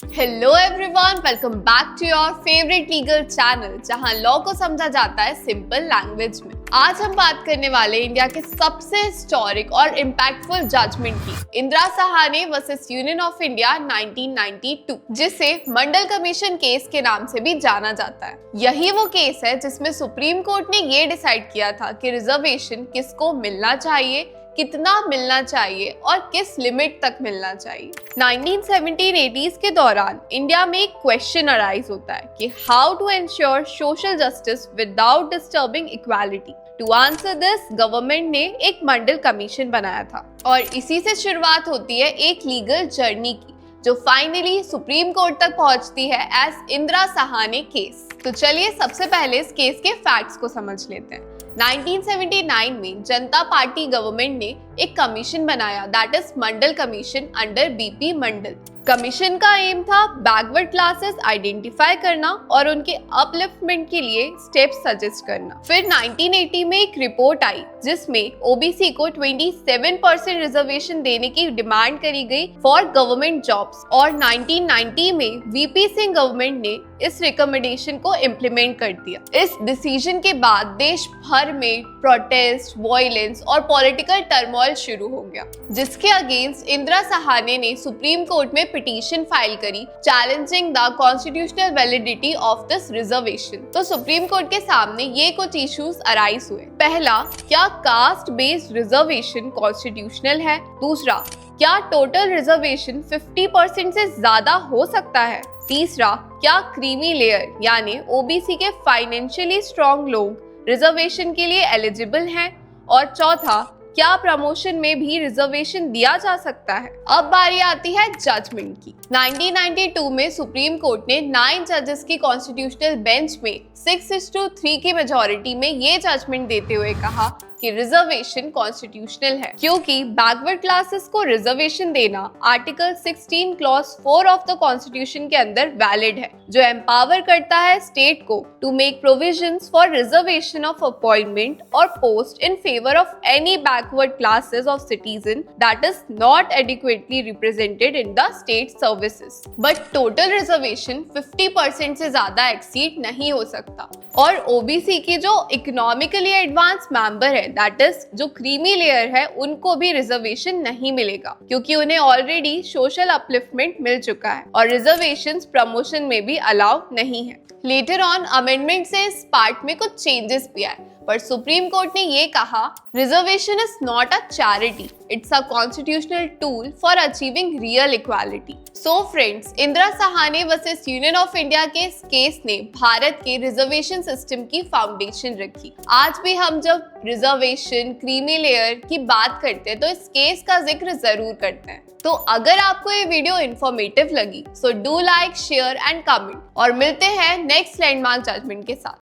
Hello everyone, welcome back to your favourite legal channel जहां law को समझा जाता है सिंपल लैंग्वेज में। आज हम बात करने वाले इंडिया के सबसे हिस्टोरिक और इम्पैक्टफुल जजमेंट की, Indira Sahane versus union of India 1992, जिसे मंडल कमीशन केस के नाम से भी जाना जाता है। यही वो केस है जिसमें सुप्रीम कोर्ट ने ये डिसाइड किया था कि रिजर्वेशन किसको मिलना चाहिए, कितना मिलना चाहिए और किस लिमिट तक मिलना चाहिए। 1970-80s के दौरान इंडिया में एक क्वेश्चन अराइज होता है कि how to ensure social justice without disturbing equality. To answer this, government ने एक मंडल कमीशन बनाया था और इसी से शुरुआत होती है एक लीगल जर्नी की, जो फाइनली सुप्रीम कोर्ट तक पहुंचती है एज इंदिरा सहाने केस। तो चलिए सबसे पहले इस केस के फैक्ट्स को समझ लेते हैं। 1979 में जनता पार्टी गवर्नमेंट ने एक कमीशन बनाया, that is Mandal commission under BP Mandal. Commission का एम था बैकवर्ड क्लासेस आइडेंटिफाई करना और उनके अपलिफ्टमेंट के लिए स्टेप्स सजेस्ट करना। फिर 1980 में एक रिपोर्ट आई जिसमें ओबीसी को 27% रिजर्वेशन देने की डिमांड करी गई फॉर गवर्नमेंट जॉब्स और 1990 में वीपी सिंह गवर्नमेंट ने इस रिकमेंडेशन को इम्प्लीमेंट कर दिया। इस डिसीजन के बाद देश भर में प्रोटेस्ट, वायलेंस और पॉलिटिकल टर्मोइल शुरू हो गया, जिसके अगेंस्ट इंदिरा सहाने ने सुप्रीम कोर्ट में पिटीशन फाइल करी challenging the constitutional validity of this reservation. तो सुप्रीम कोर्ट के सामने ये कुछ इश्यूज अराइज हुए। पहला, क्या कास्ट बेस्ड रिजर्वेशन कॉन्स्टिट्यूशनल है? दूसरा, क्या टोटल रिजर्वेशन 50% से ज्यादा हो सकता है? तीसरा, क्या क्रीमी लेयर यानी ओबीसी के फाइनेंशियली स्ट्रॉन्ग लोग रिजर्वेशन के लिए एलिजिबल हैं? और चौथा, क्या प्रमोशन में भी रिजर्वेशन दिया जा सकता है? अब बारी आती है जजमेंट की। 1992 में सुप्रीम कोर्ट ने 9 जजेस की कॉन्स्टिट्यूशनल बेंच में 6:3 की मेजॉरिटी में ये जजमेंट देते हुए कहा कि रिजर्वेशन कॉन्स्टिट्यूशनल है, क्योंकि बैकवर्ड क्लासेस को रिजर्वेशन देना article 16 clause 4 of the constitution के अंदर वैलिड है, जो एम्पावर करता है स्टेट को to make provisions for reservation of appointment और post in favour of any backward classes of citizen that is not adequately represented in the state services. But total reservation 50% से ज्यादा exceed नहीं हो सकता और ओबीसी की जो इकोनॉमिकली एडवांस मेंबर है, दैट इज जो क्रीमी लेयर है, उनको भी रिजर्वेशन नहीं मिलेगा, क्योंकि उन्हें ऑलरेडी सोशल अपलिफ्टमेंट मिल चुका है और रिजर्वेशंस प्रमोशन में भी अलाउ नहीं है। लेटर ऑन अमेंडमेंट से इस पार्ट में कुछ चेंजेस भी आए, पर सुप्रीम कोर्ट ने ये कहा, reservation is not a charity, it's a constitutional tool for achieving real equality. So friends, Indira Sahane versus union of India के इस केस ने भारत के रिजर्वेशन सिस्टम की फाउंडेशन रखी। आज भी हम जब रिजर्वेशन, क्रीमी लेयर की बात करते हैं तो इस केस का जिक्र जरूर करते हैं। तो अगर आपको ये वीडियो इंफॉर्मेटिव लगी, so do like, share and comment और मिलते हैं नेक्स्ट लैंडमार्क जजमेंट के साथ।